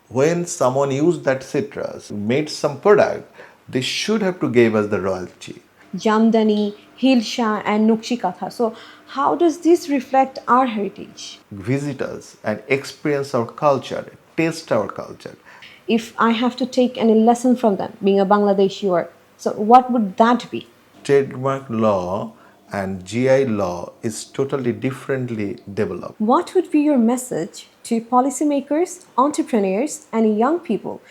when someone used that citrus, made some product, they should have to give us the royalty. Jamdani, Hilsha, and Nukshikatha. So, how does this reflect our heritage? Visit us and experience our culture, taste our culture. If I have to take any lesson from them, being a Bangladeshi, or so, what would that be? Trademark law and GI law is totally differently developed. What would be your message to policymakers, entrepreneurs, and young people?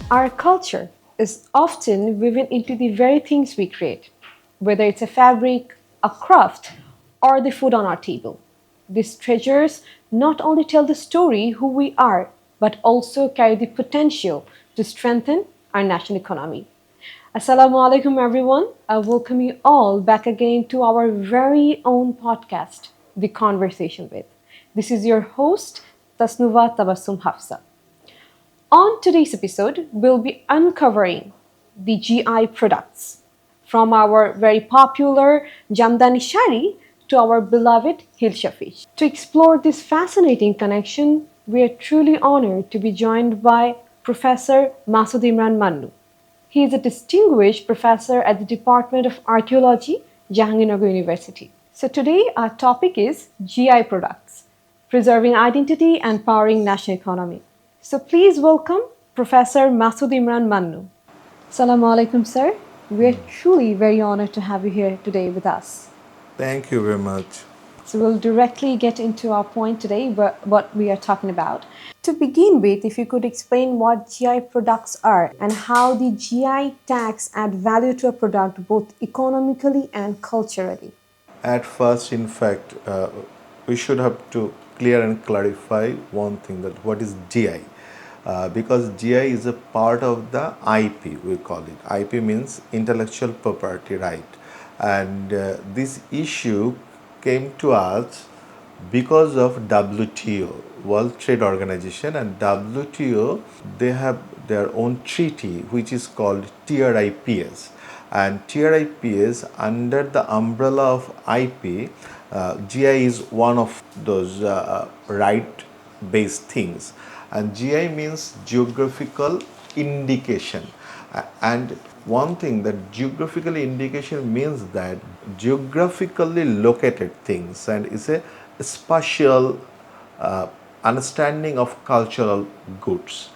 Our culture is often woven into the very things we create, whether it's a fabric, a craft, or the food on our table. These treasures not only tell the story who we are, but also carry the potential to strengthen our national economy. Assalamu alaikum, everyone. I welcome you all back again to our very own podcast, The Conversation With. This is your host, Tasnuva Tabassum Hafsa. On today's episode, we'll be uncovering the GI products from our very popular Jamdani Shari to our beloved Hilsha fish. To explore this fascinating connection, we are truly honored to be joined by Professor Masood Imran Mannu. He is a distinguished professor at the Department of Archaeology, Jahangirnagar University. So today our topic is GI products, preserving identity and powering national economy. So please welcome Professor Masood Imran Mannu. Assalamu alaikum, sir. We are truly very honored to have you here today with us. Thank you very much. So we'll directly get into our point today, what we are talking about. To begin with, if you could explain what GI products are and how the GI tags add value to a product both economically and culturally. At first, in fact, we should have to clear and clarify one thing, that what is GI. Because GI is a part of the IP, we call it. IP means intellectual property right. And this issue came to us because of WTO, World Trade Organization, and WTO, they have their own treaty which is called TRIPS. And TRIPS, under the umbrella of IP, GI is one of those right based things. And GI means geographical indication. And one thing, that geographical indication means that geographically located things, and is a spatial understanding of cultural goods.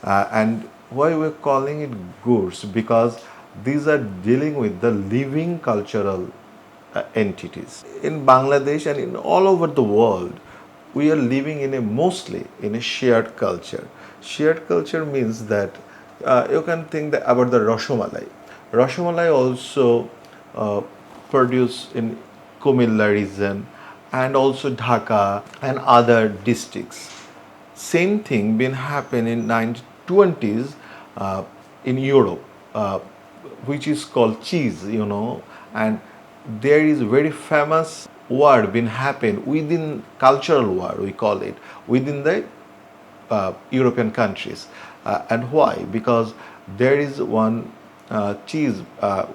And why we're calling it goods? Because these are dealing with the living cultural entities. In Bangladesh and in all over the world, we are living in a mostly in a shared culture. Shared culture means that you can think that about the Rasmalai. Rasmalai also produced in Kumilla region and also Dhaka and other districts. Same thing been happen in 1920s in Europe, which is called cheese, and there is very famous war been happen within cultural war, we call it, within the European countries. And why? Because there is one cheese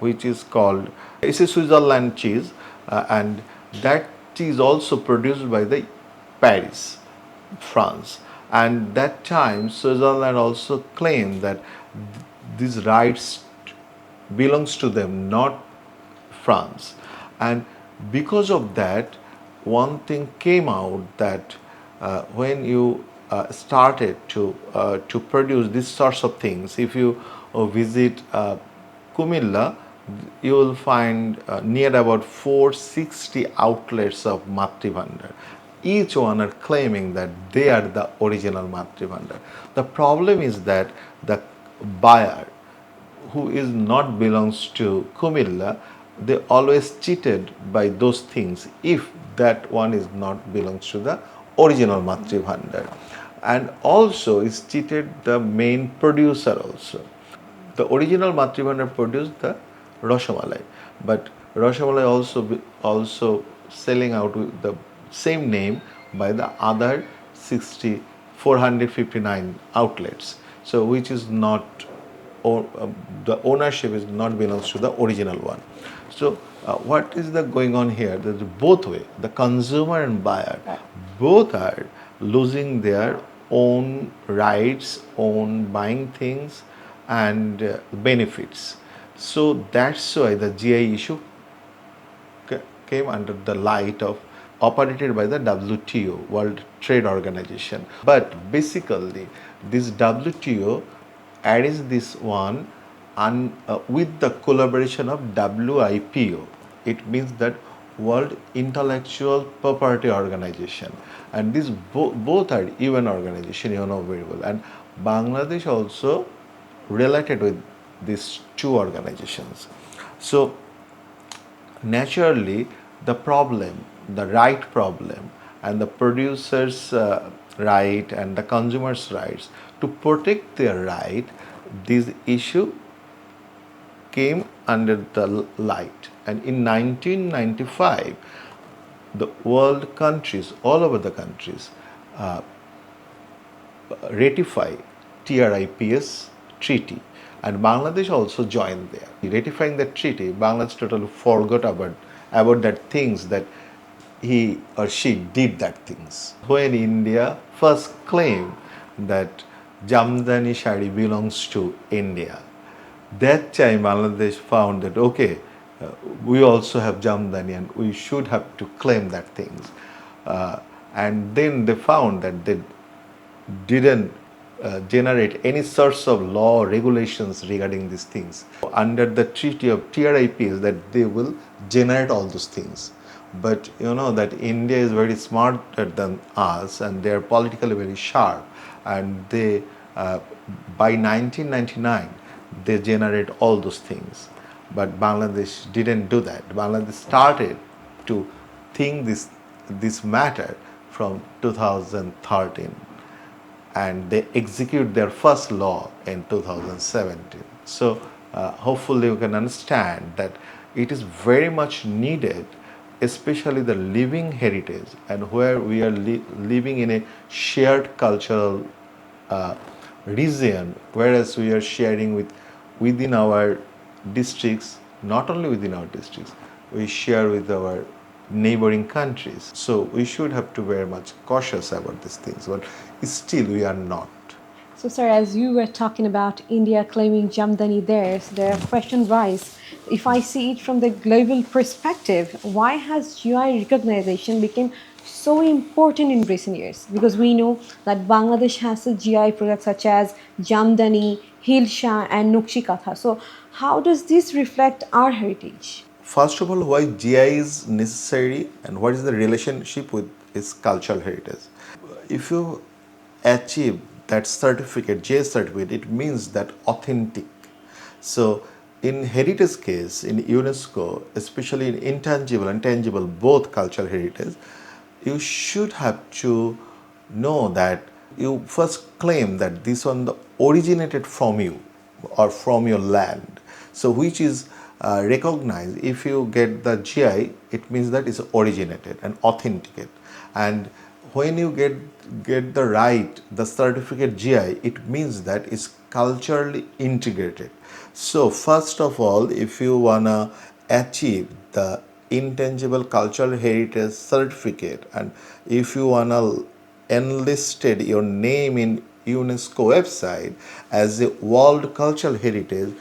which is called, it's a Switzerland cheese, and that cheese also produced by the Paris, France. And that time Switzerland also claimed that these rights belongs to them, not France. And because of that, one thing came out that when you started to produce these sorts of things, if you visit Kumilla, you will find near about 460 outlets of Matribhandar. Each one are claiming that they are the original Matribhandar. The problem is that the buyer, who is not belongs to Kumilla, they always cheated by those things if that one is not belongs to the original Matribhandar, and also is cheated the main producer also. The original Matribhandar produced the Rasmalai, but Rasmalai also selling out with the same name by the other 459 outlets. So which is not, or the ownership is not belongs to the original one. So what is the going on here? There's both way. The consumer and buyer Right. both are losing their own rights, own buying things, and benefits. So that's why the GI issue came under the light of operated by the WTO, World Trade Organization. But basically, this WTO adds this one with the collaboration of WIPO. It means that World Intellectual Property Organization, and these both are UN organization, you know very well. And Bangladesh also related with these two organizations. So naturally the problem, the right problem, and the producer's right and the consumer's rights to protect their right, this issue came under the light. And in 1995, the world countries, all over the countries, ratify TRIPS treaty, and Bangladesh also joined there. Ratifying the treaty, Bangladesh totally forgot about that things that he or she did that things. When India first claimed that Jamdani Shari belongs to India, that time Bangladesh found that okay, we also have Jamdani and we should have to claim that things. And then they found that they didn't generate any sorts of law or regulations regarding these things. Under the treaty of TRIPs, that they will generate all those things. But you know that India is very smarter than us and they are politically very sharp, and they by 1999 they generate all those things. But Bangladesh didn't do that. Bangladesh started to think this matter from 2013, and they execute their first law in 2017. So hopefully you can understand that it is very much needed, especially the living heritage, and where we are living in a shared cultural region, whereas we are sharing within our districts, not only within our districts, we share with our neighboring countries. So we should have to be very much cautious about these things, but still we are not. So, sir, as you were talking about India claiming Jamdani theirs, the question rise, if I see it from the global perspective, why has GI recognition become so important in recent years? Because we know that Bangladesh has a GI products such as Jamdani, Hilsha, and Nukshi Katha. So, how does this reflect our heritage? First of all, why GI is necessary and what is the relationship with its cultural heritage? If you achieve that certificate, GI certificate, it means that authentic. So, in heritage case, in UNESCO, especially in intangible and tangible, both cultural heritage, you should have to know that you first claim that this one originated from you or from your land. So which is recognized. If you get the GI, it means that it's originated and authenticate. And when you get the right, the certificate GI, it means that it's culturally integrated. So first of all, if you wanna achieve the intangible cultural heritage certificate, and if you wanna enlisted your name in UNESCO website as a world cultural heritage,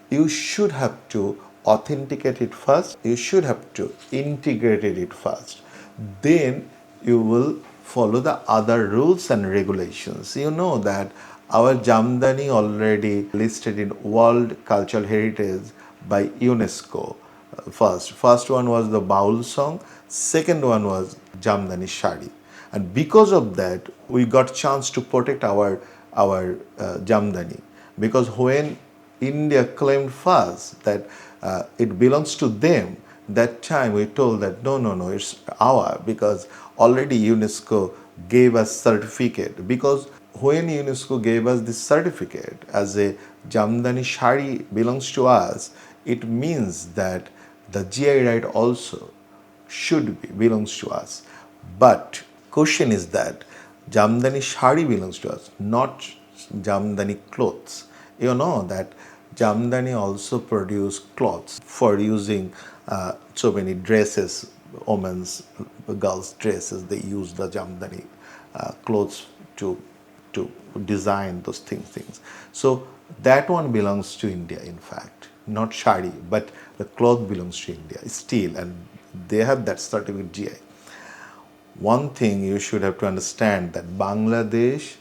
you should have to authenticate it first, you should have to integrate it first, then you will follow the other rules and regulations. You know that our Jamdani already listed in World Cultural Heritage by UNESCO. First one was the Baul song, second one was Jamdani Shari, and because of that we got chance to protect our Jamdani, because when India claimed first that it belongs to them, that time we told that no, it's our, because already UNESCO gave us certificate. Because when UNESCO gave us this certificate as a Jamdani Shari belongs to us, it means that the GI right also should belongs to us. But question is that Jamdani Shari belongs to us, not Jamdani clothes. You know that Jamdani also produce cloths for using So many dresses, women's, girls' dresses, they use the Jamdani clothes to design those things. So that one belongs to India, in fact, not shari, but the cloth belongs to India still, and they have that certificate GI. One thing you should have to understand that Bangladesh,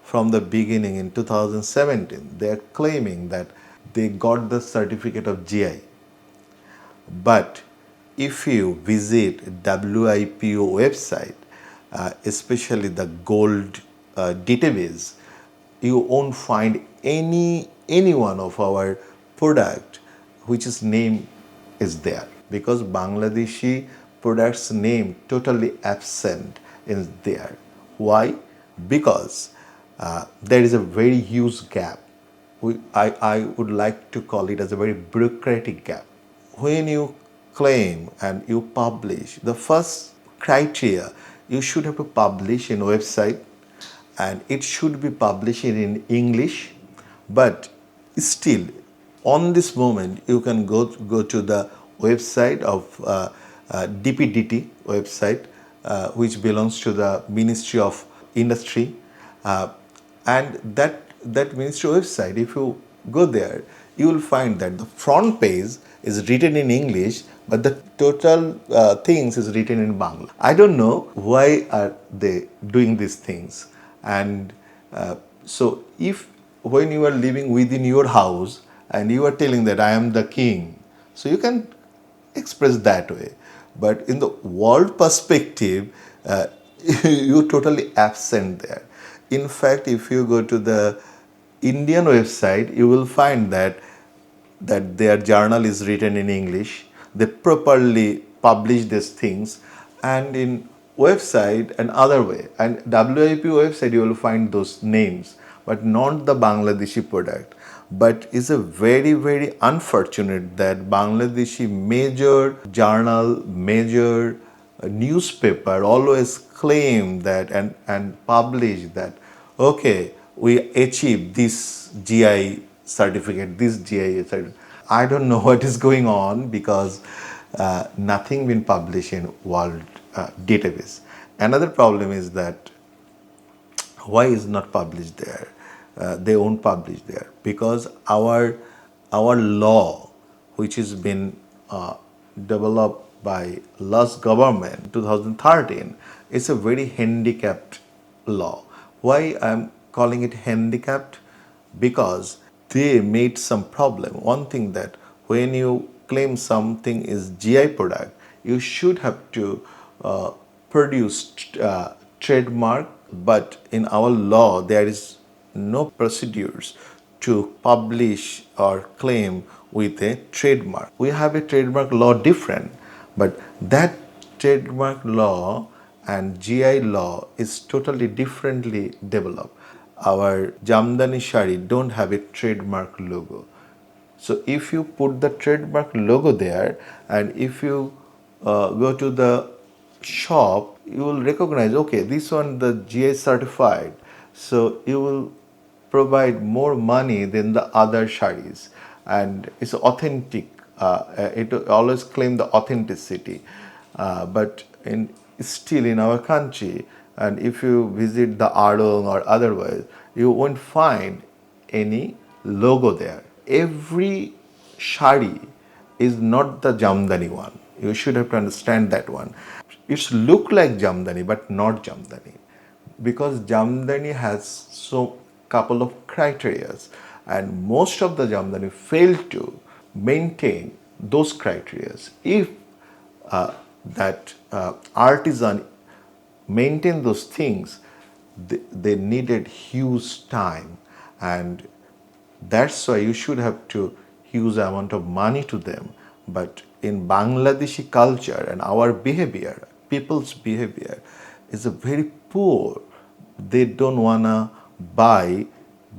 from the beginning in 2017, they are claiming that they got the certificate of GI. But if you visit WIPO website, especially the gold database, you won't find any one of our product which is name is there, because Bangladeshi products name totally absent in there. Why? Because there is a very huge gap. I would like to call it as a very bureaucratic gap. When you claim and you publish, the first criteria, you should have to publish in website, and it should be published in English. But still, on this moment, you can go to the website of DPDT website, which belongs to the Ministry of Industry, and that Ministry website, if you go there, you will find that the front page is written in English, but the total things is written in Bangla. I don't know why are they doing these things. And so if when you are living within your house and you are telling that I am the king, so you can express that way. But in the world perspective, you totally absent there. In fact, if you go to the Indian website, you will find that their journal is written in English. They properly publish these things, and in website and other way. And WIP website you will find those names, but not the Bangladeshi product. But it's a very unfortunate that Bangladeshi major journal, major newspaper always claim that and publish that, okay, we achieved this GI certificate, this GI certificate. I don't know what is going on, because nothing been published in world database. Another problem is that why is not published there? They won't publish there because our law, which has been developed by last government 2013, is a very handicapped law. Why I'm calling it handicapped? Because they made some problem. One thing, that when you claim something is GI product, you should have to produce trademark, but in our law there is no procedures to publish or claim with a trademark. We have a trademark law different, but that trademark law and GI law is totally differently developed. Our Jamdani Shari don't have a trademark logo. So if you put the trademark logo there, and if you go to the shop, you will recognize, okay, this one the GI certified. So you will provide more money than the other sharis, and it's authentic. It always claim the authenticity, but in still in our country, and if you visit the Arong or otherwise, you won't find any logo there. Every shari is not the Jamdani one. You should have to understand that one. It's look like Jamdani, but not Jamdani, because Jamdani has so couple of criterias, and most of the Jamdani fail to maintain those criterias. If that artisan maintain those things, they needed huge time, and that's why you should have to huge amount of money to them. But in Bangladeshi culture and our behavior, people's behavior is a very poor. They don't wanna buy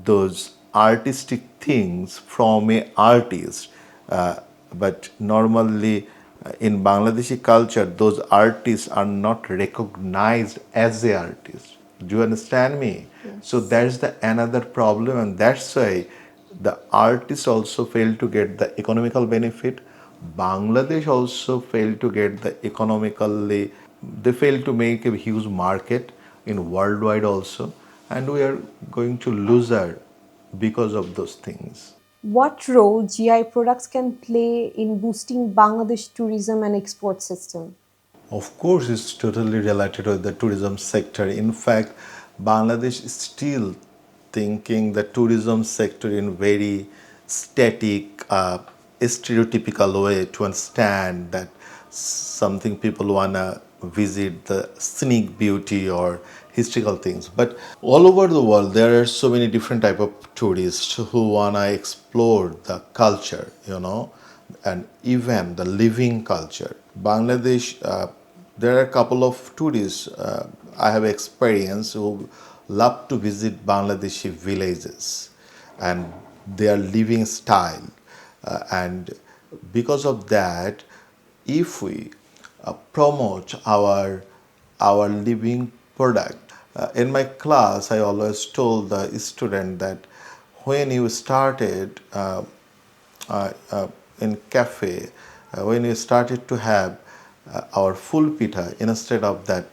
those artistic things from a artist. But normally in Bangladeshi culture, those artists are not recognized as a artist. Do you understand me? So that's the another problem, and that's why the artists also fail to get the economical benefit. Bangladesh also failed to get the economically, they failed to make a huge market in worldwide also, and we are going to lose her because of those things. What role GI products can play in boosting Bangladesh tourism and export system? Of course, it's totally related to the tourism sector. In fact, Bangladesh is still thinking the tourism sector in very static, stereotypical way to understand that something people wanna visit the scenic beauty or historical things. But all over the world, there are so many different type of tourists who wanna explore the culture, and even the living culture. Bangladesh, there are a couple of tourists I have experienced who love to visit Bangladeshi villages and their living style. And because of that, if we promote our living product, in my class, I always told the student that when you started in cafe, when we started to have our full pita instead of that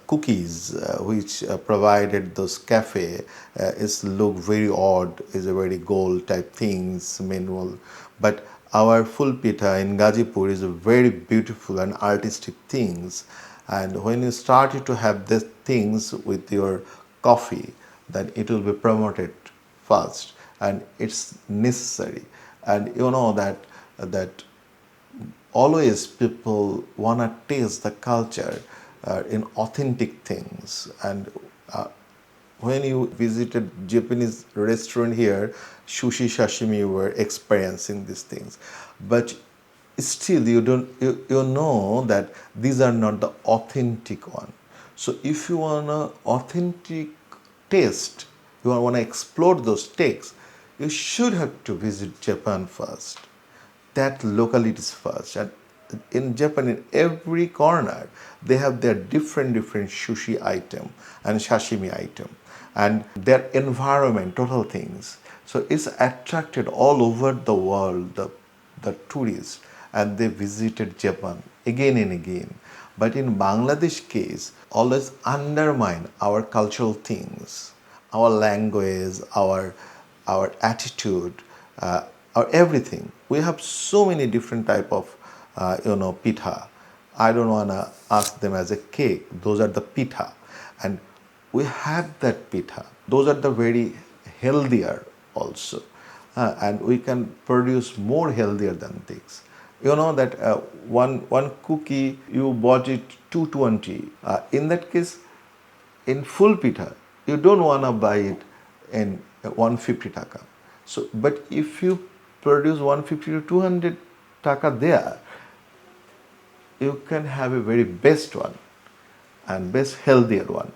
cookies which provided those cafe is look very odd, is a very gold type things manual, but our full pita in Gazipur is a very beautiful and artistic things. And when you started to have these things with your coffee, then it will be promoted fast, and it's necessary. And you know that always people wanna taste the culture in authentic things. And when you visited Japanese restaurant here, sushi, sashimi, you were experiencing these things, but still you don't you know that these are not the authentic one. So if you want an authentic taste, you want to explore those takes, you should have to visit Japan first, that localities first. And in Japan, in every corner, they have their different sushi item and sashimi item, and their environment, total things. So it's attracted all over the world the tourists, and they visited Japan again and again. But in Bangladesh case, always undermine our cultural things, our language, our attitude, our everything. We have so many different type of pitha. I don't wanna ask them as a cake. Those are the pitha, and we have that pitha. Those are the very healthier also, and we can produce more healthier than things. You know that one cookie you bought it 220. In that case, in full pitha, you don't wanna buy it in 150 taka. So, but if you produce 150 to 200 taka there, you can have a very best one and best healthier one,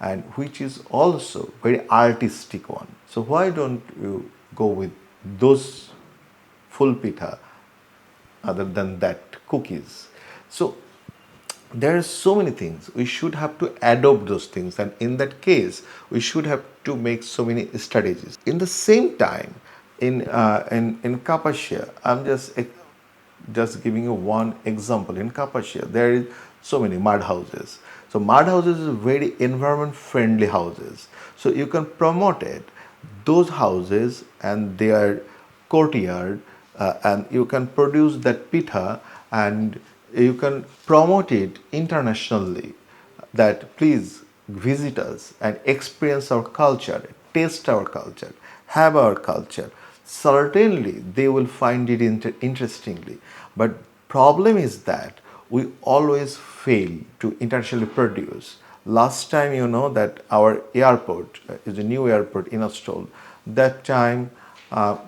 and which is also very artistic one. So why don't you go with those full pitha other than that cookies? So there are so many things we should have to adopt those things, and in that case we should have to make so many strategies. In the same time, in Kapashia, I'm just giving you one example. In Kapashia, there is so many mud houses. So mud houses is very environment friendly houses. So you can promote it, those houses and their courtyard, and you can produce that pitha, and you can promote it internationally, that please visit us and experience our culture, taste our culture, have our culture. Certainly they will find it interestingly, but problem is that we always fail to internationally produce. Last time, you know that our airport is a new airport installed. That time,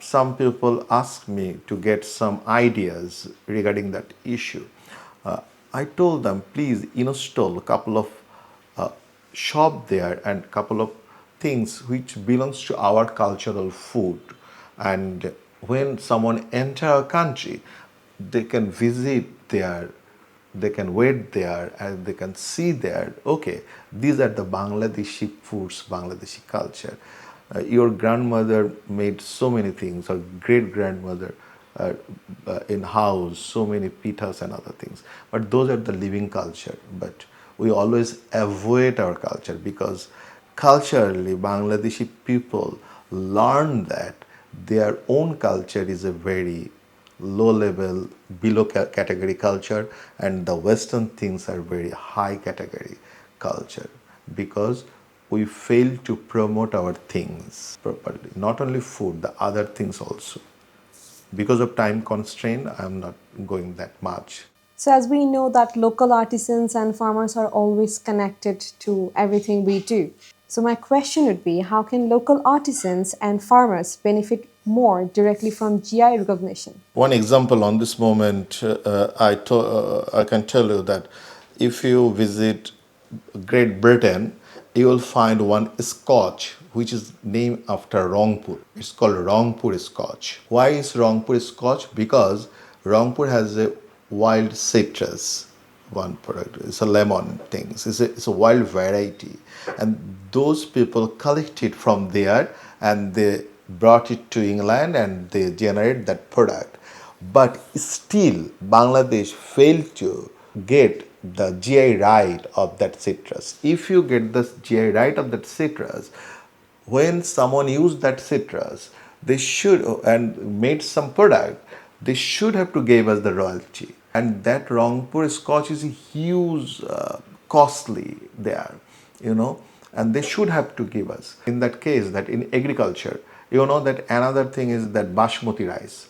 some people asked me to get some ideas regarding that issue. I told them, please install a couple of shop there and couple of things which belongs to our cultural food. And when someone enter our country, they can visit there, they can wait there, and they can see there, okay, these are the Bangladeshi foods, Bangladeshi culture. Your grandmother made so many things, or great grandmother, uh, in house, so many pithas and other things. But those are the living culture. But we always avoid our culture because culturally Bangladeshi people learn that their own culture is a very low level, below category culture, and the Western things are very high category culture because we fail to promote our things properly. Not only food, the other things also. Because of time constraint, I'm not going that much. So, as we know that local artisans and farmers are always connected to everything we do. So, my question would be how can local artisans and farmers benefit more directly from GI recognition? One example on this moment, I can tell you that if you visit Great Britain, you will find one Scotch which is named after Rangpur. It's called Rangpur Scotch. Why is Rangpur Scotch? Because Rangpur has a wild citrus, one product. It's a lemon thing. It's a wild variety. And those people collect it from there and they brought it to England and they generate that product. But still, Bangladesh failed to get the GI right of that citrus. If you get the GI right of that citrus, when someone used that citrus, they should and made some product, they should have to give us the royalty. And that Rangpur Scotch is huge, costly there, and they should have to give us. In that case, that in agriculture, that another thing is that basmati rice.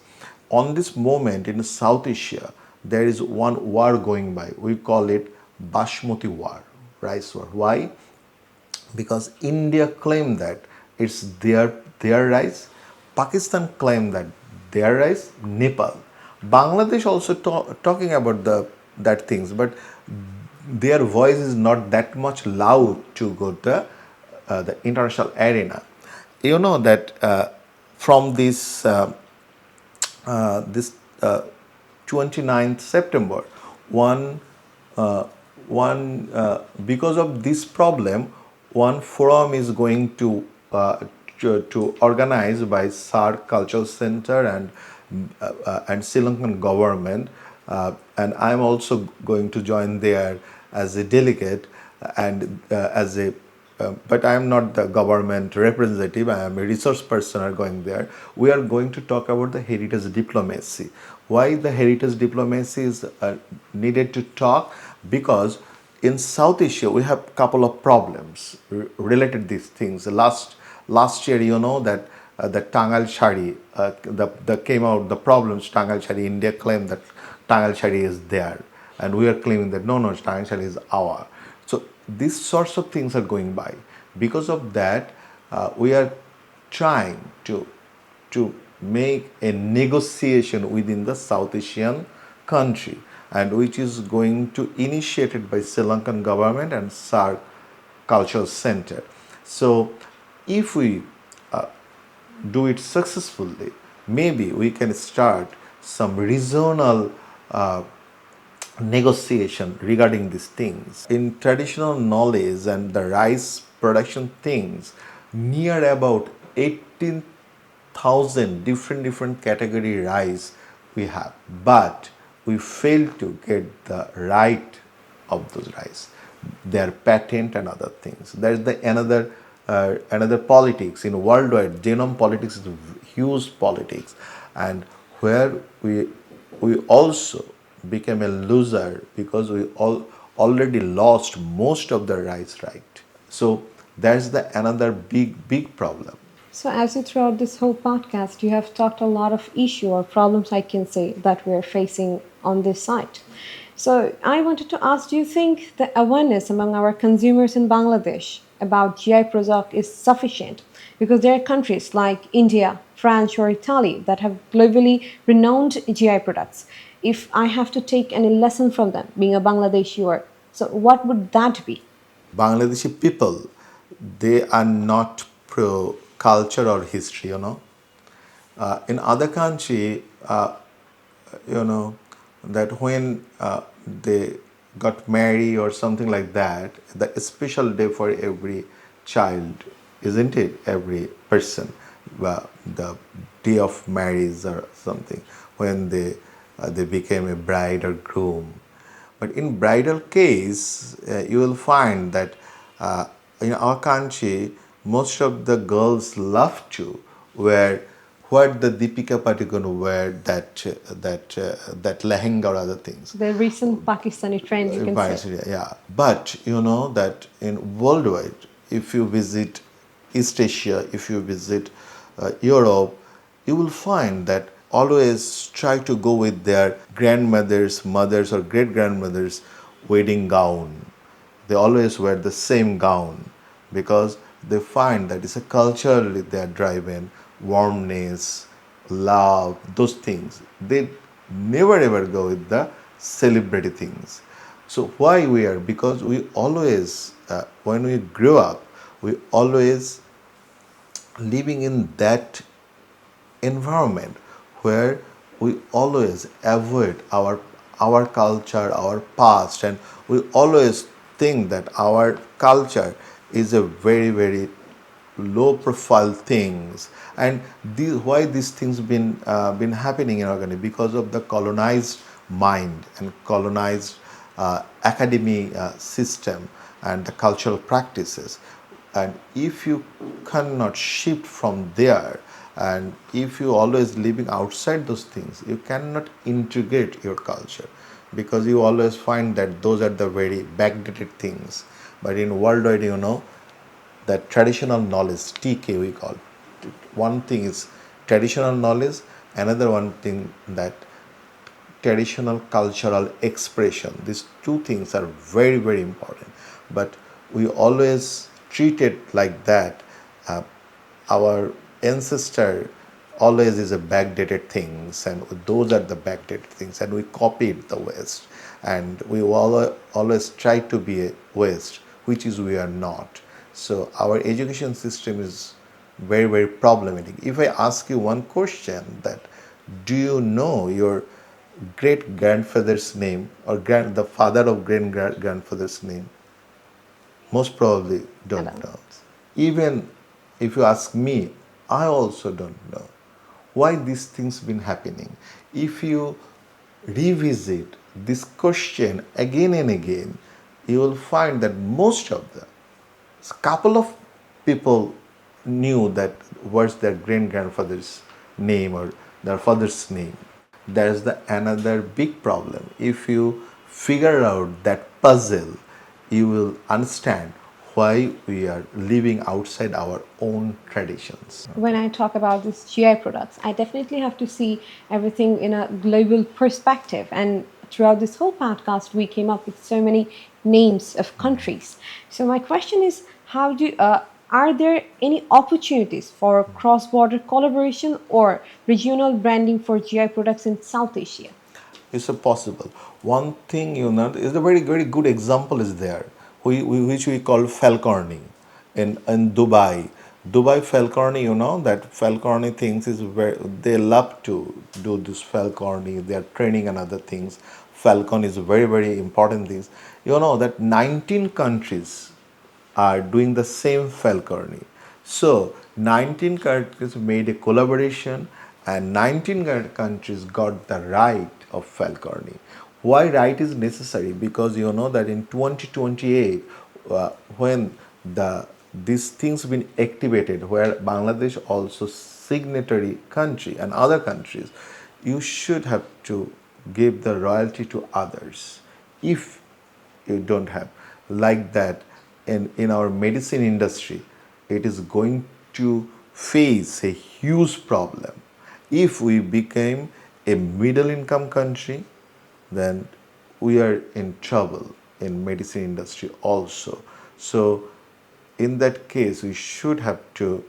On this moment in South Asia, there is one war going by. We call it Basmati war, rice war. Why? Because India claimed that it's their rice, Pakistan claimed that their rice, Nepal, Bangladesh also talking about that things, but their voice is not that much loud to go to the international arena. You know that from this 29th September, one because of this problem, one forum is going to organize by SARC Cultural Center and Sri Lankan government, and I'm also going to join there as a delegate and as a but I am not the government representative. I am a resource person are going there. We are going to talk about the heritage diplomacy. Why the heritage diplomacy is needed to talk? Because in South Asia we have couple of problems related to these things. Last year, that the Tangal Shari, the came out the problems. Tangal Shari, India claimed that Tangal Shari is there, and we are claiming that no, Tangal Shari is our. So these sorts of things are going by. Because of that, we are trying to make a negotiation within the South Asian country, and which is going to initiated by Sri Lankan government and SARC Cultural Center. So if we do it successfully, maybe we can start some regional negotiation regarding these things. In traditional knowledge and the rice production things, near about 18,000 different category rice we have, but we fail to get the right of those rice, their patent and other things. There is another politics in worldwide. Genome politics is a huge politics, and where we also became a loser because we already lost most of the rights, right? So that's the another big problem. So, as you throughout this whole podcast, you have talked a lot of issue or problems, I can say, that we're facing on this site. So, I wanted to ask, do you think the awareness among our consumers in Bangladesh about GI product is sufficient? Because there are countries like India, France, or Italy that have globally renowned GI products. If I have to take any lesson from them, being a Bangladeshi, or so, what would that be? Bangladeshi people, they are not pro culture or history. In other country, that when they got married or something like that, the special day for every child, isn't it? Every person, the day of marriage or something. when they became a bride or groom. But in bridal case, you will find that in our country, most of the girls love to wear what the Deepika Padukone wear, that lehenga or other things. The recent Pakistani trend, you can say. Right, yeah. But you know that in worldwide, if you visit East Asia, if you visit Europe, you will find that always try to go with their grandmothers, mothers, or great grandmothers' wedding gown. They always wear the same gown because they find that it's a culturally they are driven, warmness, love, those things. They never ever go with the celebrity things. So why we are? Because we always, when we grow up, we always living in that environment where we always avoid our culture, our past, and we always think that our culture is a very low profile things. And why these things been happening in our country? Because of the colonized mind and colonized academy system and the cultural practices. And if you cannot shift from there, and if you always living outside those things, you cannot integrate your culture, because you always find that those are the very backdated things. But in worldwide, that traditional knowledge, TK we call it. One thing is traditional knowledge, another one thing that traditional cultural expression. These two things are very important, but we always treat it like that. Our ancestor always is a backdated things, and those are the backdated things, and we copied the West, and we always try to be a West, which is we are not. So our education system is very problematic. If I ask you one question, that do you know your great grandfather's name, or the father of great grandfather's name? Most probably I don't don't. know. Even if you ask me, I also don't know why these things been happening. If you revisit this question again and again, you will find that most of them, a couple of people knew that what's their great grandfather's name or their father's name. There's the another big problem. If you figure out that puzzle, you will understand why we are living outside our own traditions. When I talk about these GI products, I definitely have to see everything in a global perspective. And throughout this whole podcast, we came up with so many names of countries. So my question is, are there any opportunities for cross-border collaboration or regional branding for GI products in South Asia? It's a possible. One thing is a very good example is there, which we call falconing in Dubai. Dubai falconing, that falconing things is very, they love to do this falconing. They are training and other things. Falcon is very important things. You know that 19 countries are doing the same falconry. So 19 countries made a collaboration, and 19 countries got the right of falconry. Why right is necessary? Because you know that in 2028, when these things been activated, where Bangladesh also signatory country and other countries, you should have to give the royalty to others. If you don't have like that, in our medicine industry, it is going to face a huge problem. If we became a middle income country, then we are in trouble in medicine industry also. So in that case, we should have to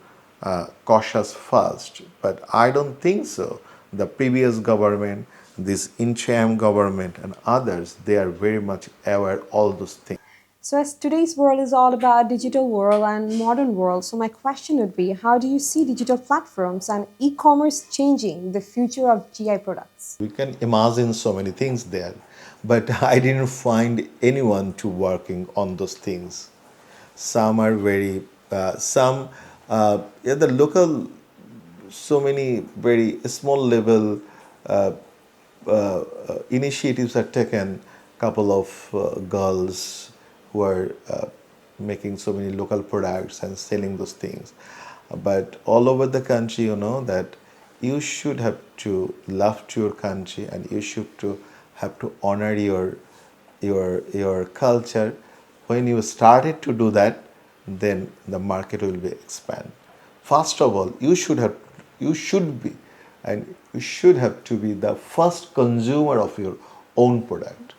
cautious first. But I don't think so. The previous government, this interim government and others, they are very much aware all those things. So, as today's world is all about digital world and modern world, so my question would be, how do you see digital platforms and e-commerce changing the future of GI products? We can imagine so many things there, but I didn't find anyone to working on those things. Some are very, some, yeah, the local, so many very small level initiatives are taken. Couple of girls who are making so many local products and selling those things. But all over the country, you know that you should have to love to your country, and you should to have to honor your culture. When you started to do that, then the market will be expand. First of all, you should be, and you should have to be the first consumer of your own product,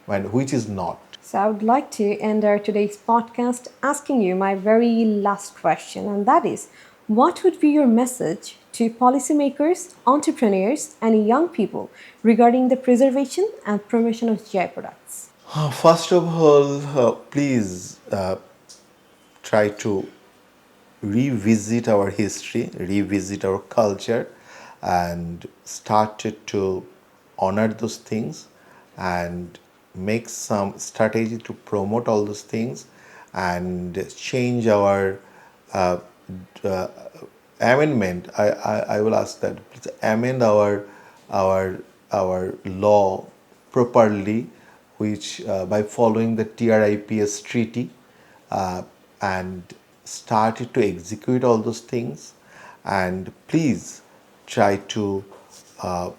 and which is not. So I would like to end our today's podcast asking you my very last question, and that is, what would be your message to policymakers, entrepreneurs, and young people regarding the preservation and promotion of GI products? First of all, please try to revisit our history, revisit our culture, and started to honor those things and make some strategy to promote all those things and change our uh, uh, amendment. I will ask that please amend our our law properly, which by following the TRIPS treaty uh, and started to execute all those things. And please try to uh,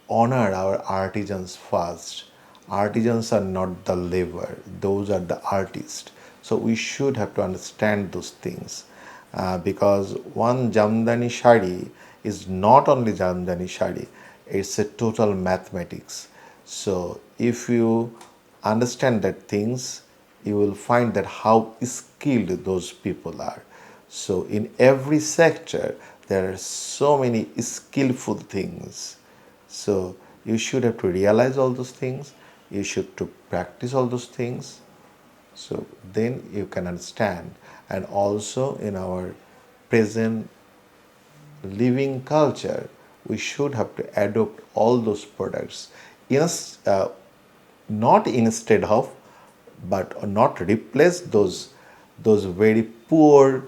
honor our artisans first. Artisans are not the labor, those are the artists. So we should have to understand those things because one Jamdani shari is not only Jamdani shari, it's a total mathematics. So if you understand that things, you will find that how skilled those people are. So in every sector, there are so many skillful things. So you should have to realize all those things. You should to practice all those things. So then you can understand. And also in our present living culture, we should have to adopt all those products. Yes, not instead of, but not replace those very poor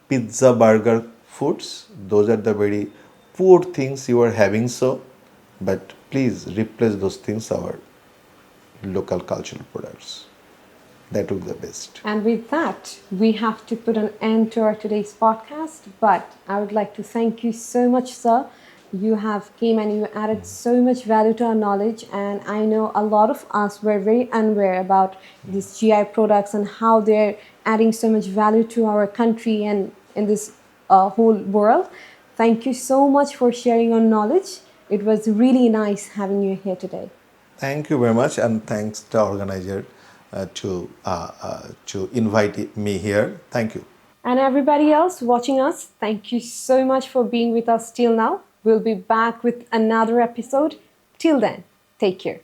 pizza burger foods. Those are the very poor things you are having. So, but please replace those things our local cultural products. That would be the best. And with that, we have to put an end to our today's podcast. But I would like to thank you so much, sir. You have came and you added so much value to our knowledge, and I know a lot of us were very unaware about these GI products and how they're adding so much value to our country and in this whole world. Thank you so much for sharing your knowledge. It was really nice having you here today. Thank you very much, and thanks to organizer to invite me here. Thank you. And everybody else watching us, thank you so much for being with us till now. We'll be back with another episode. Till then, take care.